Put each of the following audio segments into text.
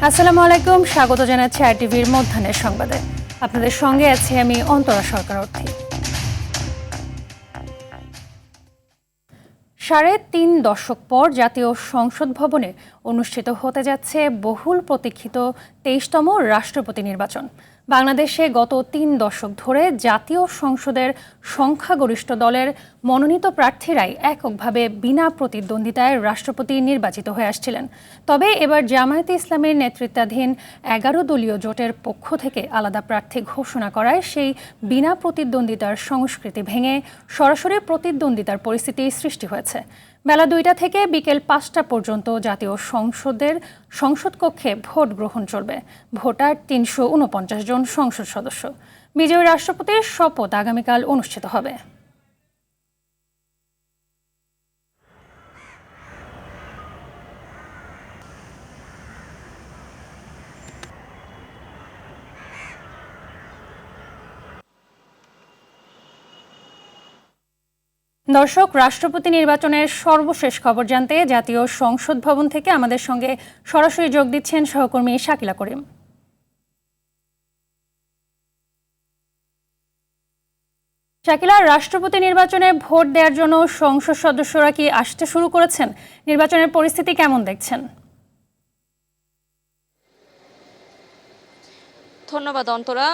আসসালামু আলাইকুম, স্বাগত জানাচ্ছি আরটিভির মধ্যাহ্নের সংবাদে। আপনাদের সঙ্গে আছি আমি অন্তরা সরকার অর্থী। ৩.৫ দশক পর জাতীয় সংসদ ভবনে অনুষ্ঠিত হতে যাচ্ছে বহুল প্রতীক্ষিত ২৩তম রাষ্ট্রপতি নির্বাচন। বাংলাদেশে গত ৩ দশক ধরে জাতীয় সংসদের সংখ্যাগরিষ্ঠ দলের মনোনীত প্রার্থীরাই এককভাবে বিনা প্রতিদ্বন্দ্বিতায় রাষ্ট্রপতি নির্বাচিত হয়ে আসছিলেন। তবে এবার জামায়াতে ইসলামের নেতৃত্বাধীন ১১ দলীয় জোটের পক্ষ থেকে আলাদা প্রার্থী ঘোষণা করায় সেই বিনা প্রতিদ্বন্দ্বিতার সংস্কৃতি ভেঙে সরাসরি প্রতিদ্বন্দ্বিতার পরিস্থিতি সৃষ্টি হয়েছে। বেলা ২টা থেকে বিকেল ৫টা পর্যন্ত জাতীয় সংসদ কক্ষে ভোট গ্রহণ চলবে। ভোটার ৩৪৯ জন সংসদ সদস্য। বিজয়ী রাষ্ট্রপতির শপথ আগামীকাল অনুষ্ঠিত হবে। দর্শক, রাষ্ট্রপতি নির্বাচনের সর্বশেষ খবর জানতে জাতীয় সংসদ ভবন থেকে আমাদের সঙ্গে সরাসরি যোগ দিচ্ছেন সহকর্মী শাকিলা করিম। শাকিলা, রাষ্ট্রপতি নির্বাচনে ভোট দেওয়ার জন্য সংসদ সদস্যরা কি আসতে শুরু করেছেন? নির্বাচনের পরিস্থিতি কেমন দেখছেন? ধন্যবাদ অন্তরা।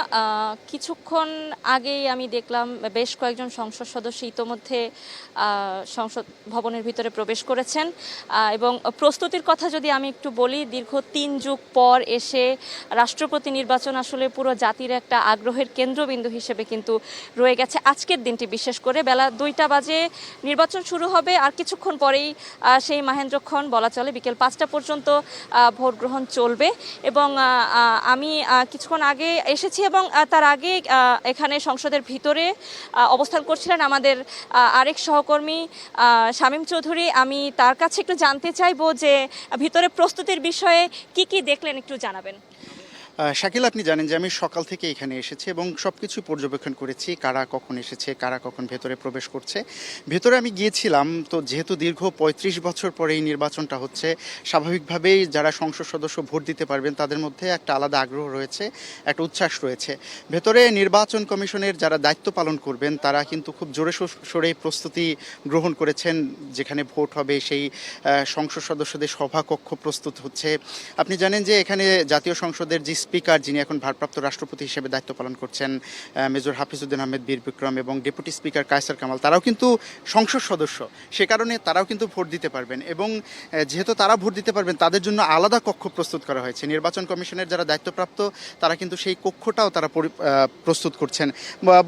কিছুক্ষণ আগেই আমি দেখলাম বেশ কয়েকজন সংসদ সদস্য ইতোমধ্যে সংসদ ভবনের ভিতরে প্রবেশ করেছেন এবং প্রস্তুতির কথা যদি আমি একটু বলি, দীর্ঘ ৩ যুগ পর এসে রাষ্ট্রপতি নির্বাচন আসলে পুরো জাতির একটা আগ্রহের কেন্দ্রবিন্দু হিসেবে কিন্তু রয়ে গেছে। আজকের দিনটি বিশেষ করে বেলা ২টা বাজে নির্বাচন শুরু হবে, আর কিছুক্ষণ পরেই সেই মাহেন্দ্রক্ষণ বলা চলে বিকেল ৫টা পর্যন্ত ভোট গ্রহণ চলবে। এবং আমি কিছুক্ষণ আগে এসেছি এবং তার আগে এখানে সংসদের ভিতরে অবস্থান করছিলেন আমাদের আরেক সহকর্মী শামীম চৌধুরী। আমি তার কাছে একটু জানতে চাইবো যে ভিতরে প্রস্তুতির বিষয়ে কি দেখলেন, একটু জানাবেন। শাকিল, আপনি জানেন যে আমি সকাল থেকে এখানে এসেছি এবং সব কিছুই পর্যবেক্ষণ করেছি, কারা কখন এসেছে, কারা কখন ভেতরে প্রবেশ করছে। ভেতরে আমি গিয়েছিলাম, তো যেহেতু দীর্ঘ ৩৫ বছর পরে এই নির্বাচনটা হচ্ছে, স্বাভাবিকভাবেই যারা সংসদ সদস্য ভোট দিতে পারবেন তাদের মধ্যে একটা আলাদা আগ্রহ রয়েছে, একটা উচ্ছ্বাস রয়েছে। ভেতরে নির্বাচন কমিশনের যারা দায়িত্ব পালন করবেন তারা কিন্তু খুব জোরে সোরে প্রস্তুতি গ্রহণ করেছেন। যেখানে ভোট হবে সেই সংসদ সদস্যদের সভাকক্ষ প্রস্তুত হচ্ছে। আপনি জানেন যে এখানে জাতীয় সংসদের যে স্পিকার, যিনি এখন ভারপ্রাপ্ত রাষ্ট্রপতি হিসেবে দায়িত্ব পালন করছেন, মেজর হাফিজউদ্দিন আহমেদ বীর বিক্রম, এবং ডেপুটি স্পিকার কায়সার কামাল, তারাও কিন্তু সংসদ সদস্য। সে কারণে তারাও কিন্তু ভোট দিতে পারবেন এবং যেহেতু তারা ভোট দিতে পারবেন তাদের জন্য আলাদা কক্ষ প্রস্তুত করা হয়েছে। নির্বাচন কমিশনের যারা দায়িত্বপ্রাপ্ত তারা কিন্তু সেই কক্ষটাও তারা প্রস্তুত করছেন।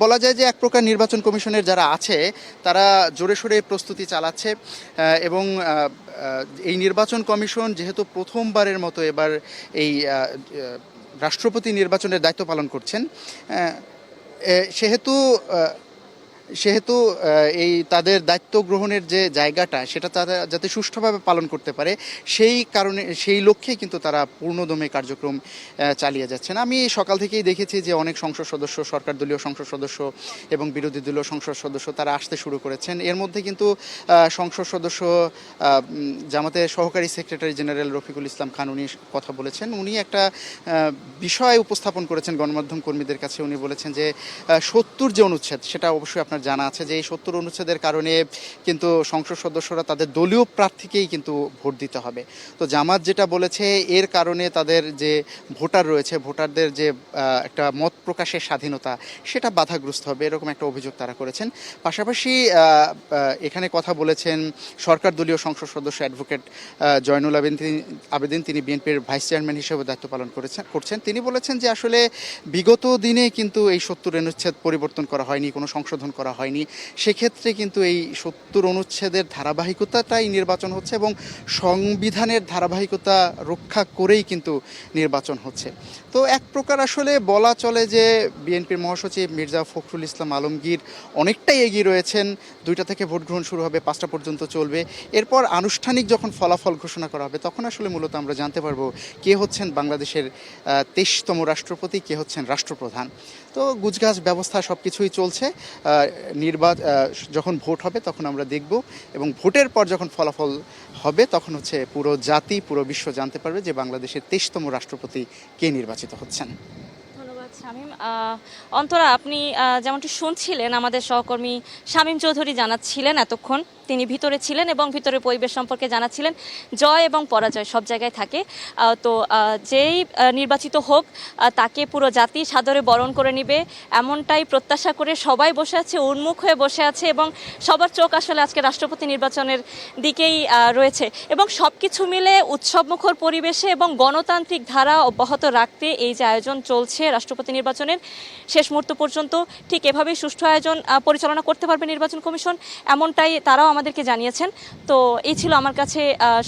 বলা যায় যে এক প্রকার নির্বাচন কমিশনের যারা আছে তারা জোরে সোরে প্রস্তুতি চালাচ্ছে এবং এই নির্বাচন কমিশন যেহেতু প্রথমবারের মতো এবার এই রাষ্ট্রপতি নির্বাচনের দায়িত্ব পালন করছেন, সেহেতু এই তাদের দায়িত্ব গ্রহণের যে জায়গাটা সেটা তারা যাতে সুষ্ঠুভাবে পালন করতে পারে সেই কারণে, সেই লক্ষ্যে কিন্তু তারা পূর্ণদমে কার্যক্রম চালিয়ে যাচ্ছেন। আমি সকাল থেকেই দেখেছি যে অনেক সংসদ সদস্য, সরকার দলীয় সংসদ সদস্য এবং বিরোধী দলীয় সংসদ সদস্য তারা আসতে শুরু করেছেন। এর মধ্যে কিন্তু সংসদ সদস্য জামাতের সহকারী সেক্রেটারি জেনারেল রফিকুল ইসলাম খান উনি কথা বলেছেন। উনি একটা বিষয় উপস্থাপন করেছেন গণমাধ্যম কর্মীদের কাছে। উনি বলেছেন যে ৭০ যে অনুচ্ছেদ, সেটা অবশ্যই আপনার জানা আছে যে এই ৭০ অনুচ্ছেদের কারণে কিন্তু সংসদ সদস্যরা তাদের দলীয় প্রার্থীকেই কিন্তু ভোট দিতে হবে। তো জামাত যেটা বলেছে, এর কারণে তাদের যে ভোটার রয়েছে, ভোটারদের যে একটা মত প্রকাশের স্বাধীনতা সেটা বাধাগ্রস্ত হবে, এরকম একটা অভিযোগ তারা করেছেন। পাশাপাশি এখানে কথা বলেছেন সরকার দলীয় সংসদ সদস্য অ্যাডভোকেট জয়নুল আবেদিন, তিনি বিএনপির ভাইস চেয়ারম্যান হিসেবে দায়িত্ব পালন করছেন। তিনি বলেছেন যে আসলে বিগত দিনে কিন্তু এই ৭০ অনুচ্ছেদ পরিবর্তন করা হয়নি, কোনো সংশোধন করা হয়নি। সেক্ষেত্রে কিন্তু এই ৭০ অনুচ্ছেদের ধারাবাহিকতাটাই নির্বাচন হচ্ছে এবং সংবিধানের ধারাবাহিকতা রক্ষা করেই কিন্তু নির্বাচন হচ্ছে। তো এক প্রকার আসলে বলা চলে যে বিএনপির মহাসচিব মির্জা ফখরুল ইসলাম আলমগীর অনেকটাই এগিয়ে রয়েছেন। ২টা থেকে ভোট গ্রহণ শুরু হবে, ৫টা পর্যন্ত চলবে। এরপর আনুষ্ঠানিক যখন ফলাফল ঘোষণা করা হবে তখন আসলে মূলত আমরা জানতে পারবো কে হচ্ছেন বাংলাদেশের ২৩তম রাষ্ট্রপতি, কে হচ্ছেন রাষ্ট্রপ্রধান। তো গুজগাছ ব্যবস্থা সব কিছুই চলছে। যখন ভোট হবে তখন আমরা দেখব, এবং ভোটের পর যখন ফলাফল হবে তখন হচ্ছে পুরো জাতি, পুরো বিশ্ব জানতে পারবে যে বাংলাদেশের 23তম রাষ্ট্রপতি কে নির্বাচিত হচ্ছেন। ধন্যবাদ শামীম। অন্তরা, আপনি যেমনটি শুনছিলেন, আমাদের সহকর্মী শামীম চৌধুরী জানাচ্ছিলেন এতক্ষণ, তিনি ভিতরে ছিলেন এবং ভিতরের পরিবেশ সম্পর্কে জানাচ্ছিলেন। জয় এবং পরাজয় সব জায়গায় থাকে, তো যেই নির্বাচিত হোক তাকে পুরো জাতি সাদরে বরণ করে নিবে এমনটাই প্রত্যাশা করে সবাই বসে আছে, উন্মুখ হয়ে বসে আছে, এবং সবার চোখ আসলে আজকে রাষ্ট্রপতি নির্বাচনের দিকেই রয়েছে। এবং সব কিছু মিলে উৎসবমুখর পরিবেশে এবং গণতান্ত্রিক ধারা অব্যাহত রাখতে এই যে আয়োজন চলছে রাষ্ট্রপতি নির্বাচনের শেষ মুহূর্ত পর্যন্ত, ঠিক এভাবেই সুষ্ঠু আয়োজন পরিচালনা করতে পারবে নির্বাচন কমিশন, এমনটাই তারাও আমাদেরকে জানিয়েছেন। তো এই ছিল আমার কাছে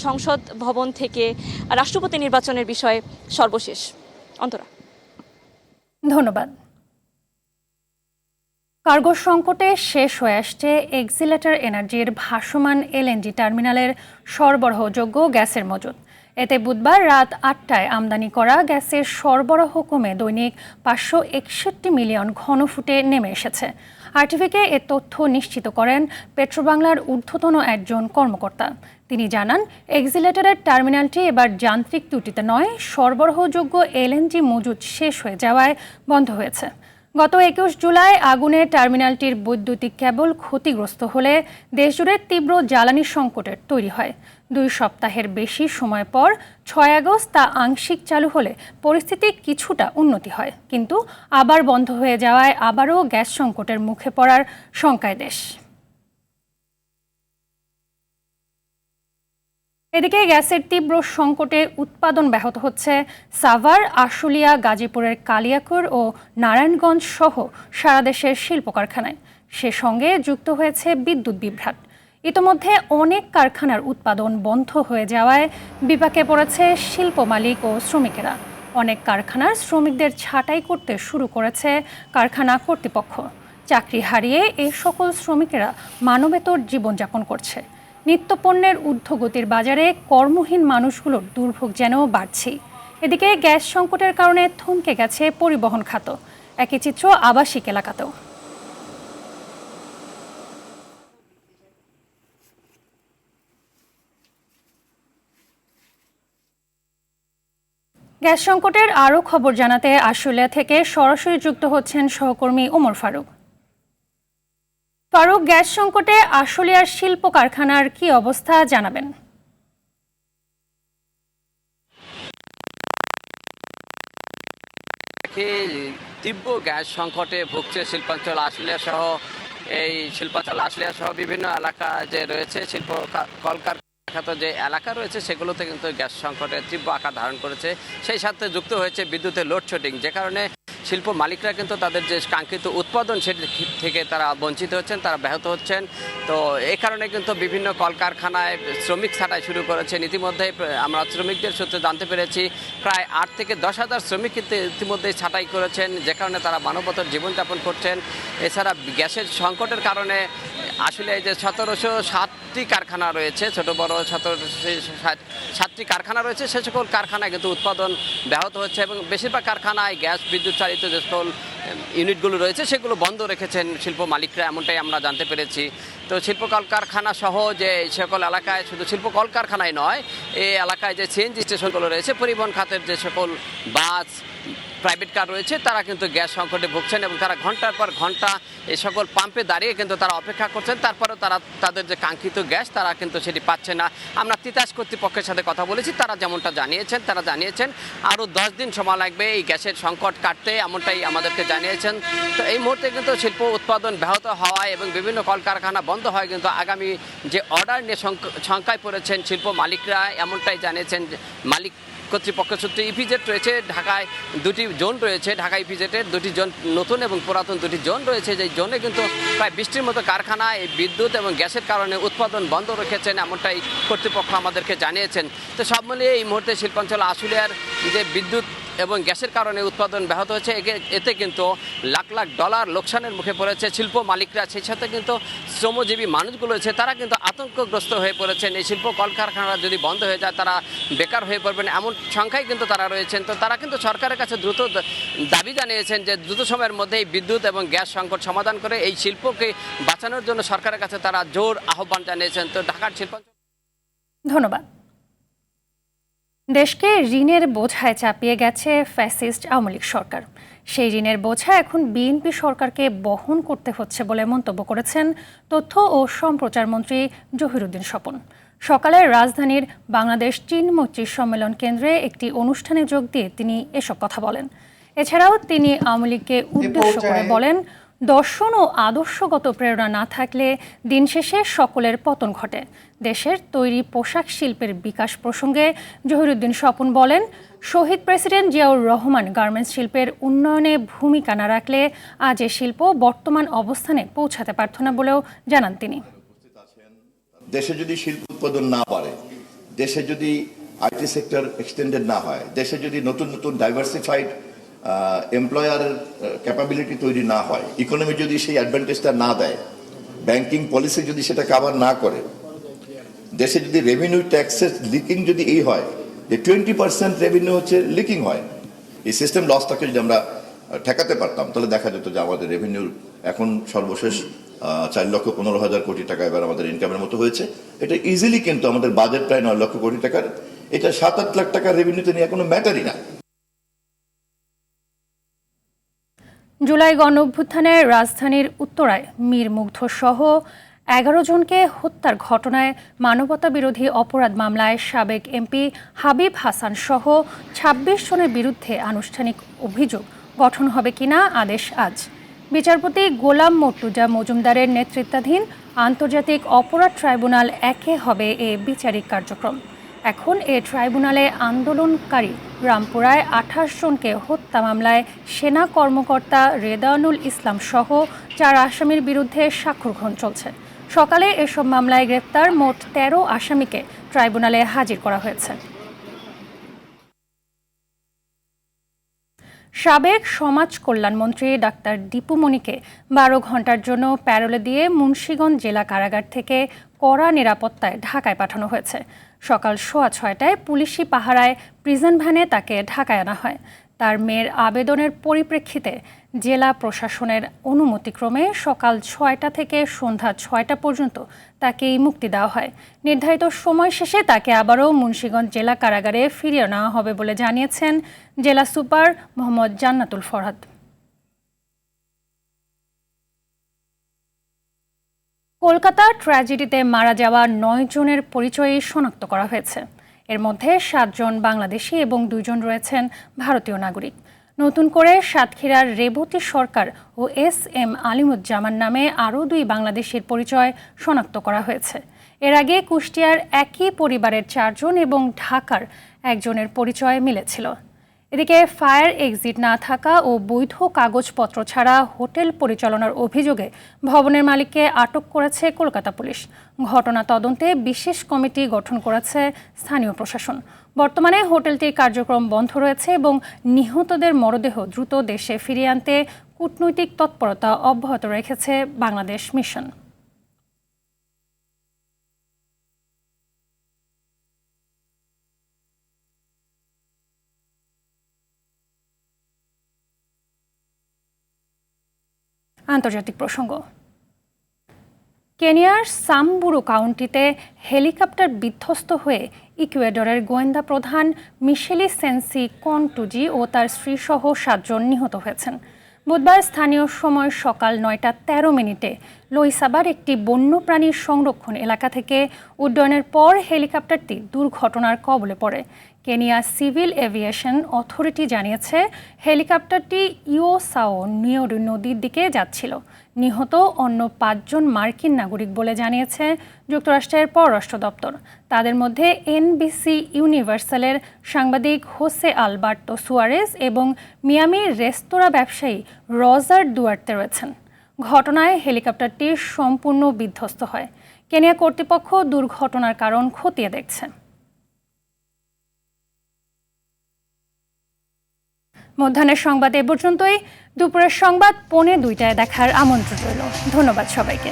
সংসদ ভবন থেকে রাষ্ট্রপতি নির্বাচনের বিষয়ে সর্বশেষ। অন্তরা, ধন্যবাদ। কার্গো সংকটে শেষ হয়ে আসছে এক্সিলেটর এনার্জির ভাসমান এলএনজি টার্মিনালের সরবরাহযোগ্য গ্যাসের মজুদ। এতে বুধবার রাত 8টায় আমদানি করা গ্যাসের সরবরাহ কমে দৈনিক 561 মিলিয়ন ঘনফুটে নেমে এসেছে। আরটিভিকে এ তথ্য নিশ্চিত করেন পেট্রোবাংলার ঊর্ধ্বতন একজন কর্মকর্তা। তিনি জানান, এক্সিলেটরের টার্মিনালটি এবার যান্ত্রিক ত্রুটিতে নয়, সরবরাহযোগ্য এলএনজি মজুদ শেষ হয়ে যাওয়ায় বন্ধ হয়েছে। গত 21 জুলাই আগুনে টার্মিনালটির বৈদ্যুতিক কেবল ক্ষতিগ্রস্ত হলে দেশজুড়ে তীব্র জ্বালানি সংকটের তৈরি হয়। 2 সপ্তাহের বেশি সময় পর 6 আগস্ট তা আংশিক চালু হলে পরিস্থিতি কিছুটা উন্নতি হয়, কিন্তু আবার বন্ধ হয়ে যাওয়ায় আবারও গ্যাস সংকটের মুখে পড়ার শঙ্কায় দেশ। এদিকে গ্যাসের তীব্র সংকটে উৎপাদন ব্যাহত হচ্ছে সাভার, আশুলিয়া, গাজীপুরের কালিয়াকৈর ও নারায়ণগঞ্জ সহ সারা দেশের শিল্প কারখানায়। সে সঙ্গে যুক্ত হয়েছে বিদ্যুৎ বিভ্রাট। ইতোমধ্যে অনেক কারখানার উৎপাদন বন্ধ হয়ে যাওয়ায় বিপাকে পড়েছে শিল্প মালিক ও শ্রমিকেরা। অনেক কারখানার শ্রমিকদের ছাঁটাই করতে শুরু করেছে কারখানা কর্তৃপক্ষ। চাকরি হারিয়ে এই সকল শ্রমিকেরা মানবেতর জীবনযাপন করছে। নিত্যপণ্যের ঊর্ধ্বগতির বাজারে কর্মহীন মানুষগুলোর দুর্ভোগ যেন বাড়ছে। এদিকে গ্যাস সংকটের কারণে থমকে গেছে পরিবহন খাত। একই চিত্র আবাসিক এলাকাতেও। গ্যাস সংকটের আরও খবর জানাতে আশুলিয়া থেকে সরাসরি যুক্ত হচ্ছেন সহকর্মী ওমর ফারুক। ফারুক, গ্যাস সংকটে আশুলিয়ার শিল্প কারখানার কি অবস্থা জানাবেন? তীব্র গ্যাস সংকটে ভুগছে শিল্পাঞ্চল আশুলিয়া সহ বিভিন্ন এলাকা যে রয়েছে, শিল্প কলকারখানা যে এলাকা রয়েছে সেগুলোতে কিন্তু গ্যাস সংকটের তীব্র আকার ধারণ করেছে। সেই সাথে যুক্ত হয়েছে বিদ্যুতের লোডশেডিং, যে কারণে শিল্প মালিকরা কিন্তু তাদের যে কাঙ্ক্ষিত উৎপাদন সেটি থেকে তারা বঞ্চিত হচ্ছেন, তারা ব্যাহত হচ্ছেন। তো এই কারণে কিন্তু বিভিন্ন কলকারখানায় শ্রমিক ছাঁটাই শুরু করেছেন। ইতিমধ্যে আমরা শ্রমিকদের সূত্রে জানতে পেরেছি প্রায় 8 থেকে 10 হাজার শ্রমিক কিন্তু ইতিমধ্যেই ছাঁটাই করেছেন, যে কারণে তারা মানবতার জীবনযাপন করছেন। এছাড়া গ্যাসের সংকটের কারণে আসলে এই যে 1707টি কারখানা রয়েছে, ছোট বড় 7টি কারখানা রয়েছে, সে সকল কারখানায় কিন্তু উৎপাদন ব্যাহত হচ্ছে এবং বেশিরভাগ কারখানায় গ্যাস বিদ্যুৎ চালিত যে সকল ইউনিটগুলো রয়েছে সেগুলো বন্ধ রেখেছেন শিল্প মালিকরা, এমনটাই আমরা জানতে পেরেছি। তো শিল্প কলকারখানা সহ যে সকল এলাকায়, শুধু শিল্প কলকারখানায় নয়, এই এলাকায় যে সিএনজি স্টেশনগুলো রয়েছে, পরিবহন খাতের যে সকল বাস, প্রাইভেট কার রয়েছে, তারা কিন্তু গ্যাস সংকটে ভুগছেন এবং তারা ঘন্টার পর ঘন্টা এই সকল পাম্পে দাঁড়িয়ে কিন্তু তারা অপেক্ষা করছেন। তারপরেও তাদের যে কাঙ্ক্ষিত গ্যাস তারা কিন্তু সেটি পাচ্ছে না। আমরা তিতাস কর্তৃপক্ষের সাথে কথা বলেছি, তারা যেমনটা জানিয়েছেন আরও 10 দিন সময় লাগবে এই গ্যাসের সংকট কাটতে, এমনটাই আমাদেরকে জানিয়েছেন। তো এই মুহূর্তে কিন্তু শিল্প উৎপাদন ব্যাহত হওয়ায় এবং বিভিন্ন কলকারখানা বন্ধ হয় কিন্তু আগামী যে অর্ডার নিয়ে শঙ্কায় পড়েছেন শিল্প মালিকরা, এমনটাই জানিয়েছেন মালিক কর্তৃপক্ষ সূত্রে। ইপিজেড রয়েছে ঢাকায়, 2টি জোন রয়েছে ঢাকা ইপিজেডের, 2টি জোন নতুন এবং পুরাতন 2টি জোন রয়েছে। যে জোনে কিন্তু প্রায় 20টির মতো কারখানা এই বিদ্যুৎ এবং গ্যাসের কারণে উৎপাদন বন্ধ রেখেছেন, এমনটাই কর্তৃপক্ষ আমাদেরকে জানিয়েছেন। তো সব মিলিয়ে এই মুহূর্তে শিল্পাঞ্চল আশুলিয়ার যে বিদ্যুৎ এবং গ্যাসের কারণে উৎপাদন ব্যাহত হচ্ছে। এতে কিন্তু লাখ লাখ ডলার লোকসানের মুখে পড়েছে শিল্প মালিকরা, সেই সাথে কিন্তু শ্রমজীবী মানুষগুলো রয়েছে তারা কিন্তু আতঙ্কগ্রস্ত হয়ে পড়েছেন। এই শিল্প কলকারখানা যদি বন্ধ হয়ে যায় তারা বেকার হয়ে পড়বেন, এমন সংখ্যায় কিন্তু তারা রয়েছেন। তো তারা কিন্তু সরকারের কাছে দ্রুত দাবি জানিয়েছেন যে দ্রুত সময়ের মধ্যেই বিদ্যুৎ এবং গ্যাস সংকট সমাধান করে এই শিল্পকে বাঁচানোর জন্য সরকারের কাছে তারা জোর আহ্বান জানিয়েছেন। তো ঢাকার শিল্পাঞ্চল। ধন্যবাদ। দেশকে ঋণের বোঝায় চাপিয়ে গেছে ফ্যাসিস্ট আওয়ামী লীগ সরকার। সেই ঋণের বোঝা এখন বিএনপি সরকারকে বহন করতে হচ্ছে বলে মন্তব্য করেছেন তথ্য ও সম্প্রচার মন্ত্রী জহিরুদ্দিন স্বপন। সকালে রাজধানীর বাংলাদেশ চীন মৈত্রী সম্মেলন কেন্দ্রে একটি অনুষ্ঠানে যোগ দিয়ে তিনি এসব কথা বলেন। এছাড়াও তিনি আওয়ামী লীগকে উদ্দেশ্য করে বলেন, দর্শন ও আদর্শগত প্রেরণা না থাকলে দিন শেষে সকলের পতন ঘটে। দেশের তৈরি পোশাক শিল্পের বিকাশ প্রসঙ্গে জহিরুদ্দিন স্বপন বলেন, শহীদ প্রেসিডেন্ট জিয়াউর রহমান গার্মেন্টস শিল্পের উন্নয়নে ভূমিকা না রাখলে আজ এ শিল্প বর্তমান অবস্থানে পৌঁছাতে পারত না বলেও জানান তিনি। দেশে যদি শিল্প উৎপাদন না বাড়ে, দেশে যদি আইটি সেক্টর এক্সটেন্ডেড না হয়, দেশে যদি নতুন নতুন ডাইভার্সিফাইড এমপ্লয়ারের ক্যাপাবিলিটি তৈরি না হয়, ইকোনমি যদি সেই অ্যাডভান্টেজটা না দেয়, ব্যাংকিং পলিসি যদি সেটা কাভার না করে, দেশে যদি রেভিনিউ ট্যাক্সের লিকিং যদি এই হয় যে 20% রেভিনিউ হচ্ছে লিকিং হয়, এই সিস্টেম লসটাকে যদি আমরা ঠেকাতে পারতাম তাহলে দেখা যেত যে আমাদের রেভিনিউর এখন সর্বশেষ 4,15,000 কোটি টাকা এবার আমাদের ইনকামের মতো হয়েছে। এটা ইজিলি কিন্তু আমাদের বাজেট প্রায় 9 লক্ষ কোটি টাকার, এটা 7-8 লাখ টাকার রেভিনিউতে নিয়ে কোনো ম্যাটারই না। জুলাই গণঅভ্যুত্থানে রাজধানীর উত্তরায় মীর মুগ্ধ সহ 11 জনকে হত্যার ঘটনায় মানবতা বিরোধী অপরাধ মামলায় সাবেক এমপি হাবিব হাসান সহ 26 জনের বিরুদ্ধে আনুষ্ঠানিক অভিযোগ গঠন হবে কিনা আদেশ আজ। বিচারপতি গোলাম মর্তুজা মজুমদারের নেতৃত্বাধীন আন্তর্জাতিক অপরাধ ট্রাইব্যুনাল 1-এ হবে এ বিচারিক কার্যক্রম। এখন এ ট্রাইব্যুনালে আন্দোলনকারী রামপুরায় 28 জনকে হত্যা মামলায় সেনা কর্মকর্তা রেদানুল ইসলাম সহ 4 আসামির বিরুদ্ধে সাক্ষ্য গ্রহণ চলছে। সকালে এসব মামলায় গ্রেপ্তার মোট 13 আসামিকে ট্রাইব্যুনালে হাজির করা হয়েছে। সাবেক সমাজ কল্যাণমন্ত্রী ডাক্তার দীপু মনিকে 12 ঘন্টার জন্য প্যারোলে দিয়ে মুন্সিগঞ্জ জেলা কারাগার থেকে কড়া নিরাপত্তায় ঢাকায় পাঠানো হয়েছে। সকাল 6:30টায় পুলিশি পাহারায় প্রিজন ভ্যানে তাকে ঢাকায় আনা হয়। তার মেয়ের আবেদনের পরিপ্রেক্ষিতে জেলা প্রশাসনের অনুমতিক্রমে সকাল 6টা থেকে সন্ধ্যা 6টা পর্যন্ত তাকে মুক্তি দেওয়া হয়। নির্ধারিত সময় শেষে তাকে আবারও মুন্সিগঞ্জ জেলা কারাগারে ফিরিয়ে নেওয়া হবে বলে জানিয়েছেন জেলা সুপার মোহাম্মদ জান্নাতুল ফরহাদ। কলকাতা ট্র্যাজেডিতে মারা যাওয়া 9 জনের পরিচয় শনাক্ত করা হয়েছে। এর মধ্যে 7 জন বাংলাদেশি এবং 2 জন রয়েছেন ভারতীয় নাগরিক। নতুন করে সাতক্ষীরার রেবতী সরকার ও SM আলিমুজ্জামান নামে আরও 2 বাংলাদেশির পরিচয় শনাক্ত করা হয়েছে। এর আগে কুষ্টিয়ার একই পরিবারের 4 জন এবং ঢাকার 1 জনের পরিচয় মিলেছিল। এদিকে ফায়ার এক্সিট না থাকা ও বৈধ কাগজপত্র ছাড়া হোটেল পরিচালনার অভিযোগে ভবনের মালিককে আটক করেছে কলকাতা পুলিশ। ঘটনা তদন্তে বিশেষ কমিটি গঠন করেছে স্থানীয় প্রশাসন। বর্তমানে হোটেলটির কার্যক্রম বন্ধ রয়েছে এবং নিহতদের মরদেহ দ্রুত দেশে ফিরিয়ে আনতে কূটনৈতিক তৎপরতা অব্যাহত রেখেছে বাংলাদেশ মিশন। আন্তর্জাতিক প্রসঙ্গ। কেনিয়ার সাম্বুরু কাউন্টিতে হেলিকপ্টার বিধ্বস্ত হয়ে ইকুয়েডরের গোয়েন্দা প্রধান মিশেলি সেন্সি কন্টুজি ও তার স্ত্রীসহ 7 জন নিহত হয়েছেন। বুধবার স্থানীয় সময় সকাল 9:13 লইসাবার একটি বন্যপ্রাণী সংরক্ষণ এলাকা থেকে উড্ডয়নের পর হেলিকপ্টারটি দুর্ঘটনার কবলে পড়ে। কেনিয়া সিভিল এভিয়েশন অথরিটি জানিয়েছে হেলিকপ্টারটি ইওসাও নিওর নদীর দিকে যাচ্ছিল। নিহত অন্য 5 জন মার্কিন নাগরিক বলে জানিয়েছে যুক্তরাষ্ট্রের পররাষ্ট্র দপ্তর। তাদের মধ্যে NBC ইউনিভার্সালের সাংবাদিক হোসে আলবার্তো সুয়ারেজ এবং মিয়ামির রেস্তোরাঁ ব্যবসায়ী রজার দুয়ার্তে রয়েছেন। ঘটনায় হেলিকপ্টারটি সম্পূর্ণ বিধ্বস্ত হয়। কেনিয়া কর্তৃপক্ষ দুর্ঘটনার কারণ খতিয়ে দেখছে। মধ্যাহ্নের সংবাদ এ পর্যন্তই। দুপুরের সংবাদ 1:45টায় দেখার আমন্ত্রণ রইল। ধন্যবাদ সবাইকে।